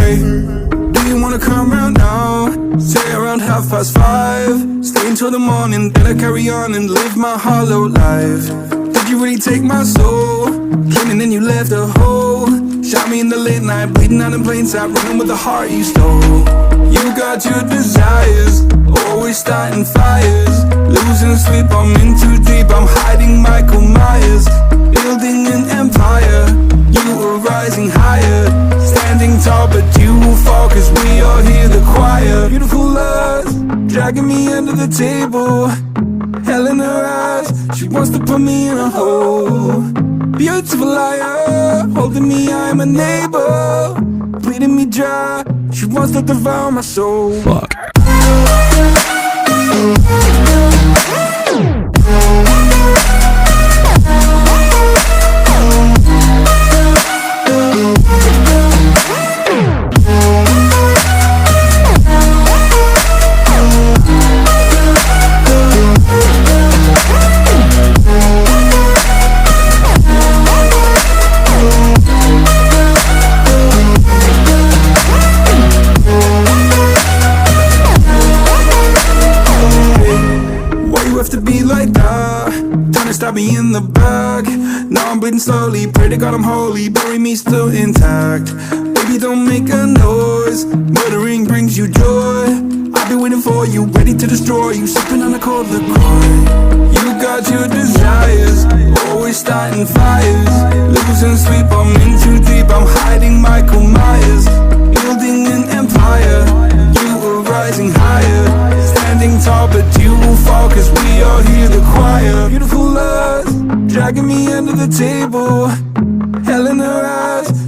Hey, do you wanna come round now? Say around 5:30. Stay until the morning, then I carry on and live my hollow life. Did you really take my soul? Came and then you left a hole. Shot me in the late night, bleeding out in plain sight, running with the heart you stole. You got your desires, always starting fires. Losing sleep, I'm in too deep, I'm hiding Michael Myers. Building an empire, you were rising higher. Standing tall, but you will fall, cause we all hear the choir. Beautiful lust, dragging me under the table. Hell in her eyes, she wants to put me in a hole. Beautiful liar, holding me, I'm a neighbor. Bleeding me dry, she wants to devour my soul. Fuck. Stab me in the back. Now I'm bleeding slowly. Pray to God I'm holy. Bury me still intact. Baby, don't make a noise. Murdering brings you joy. I've been waiting for you, ready to destroy you. Sipping on a cold liqueur. You got your desires, always starting fires. Losing sleep, I'm in too deep, I'm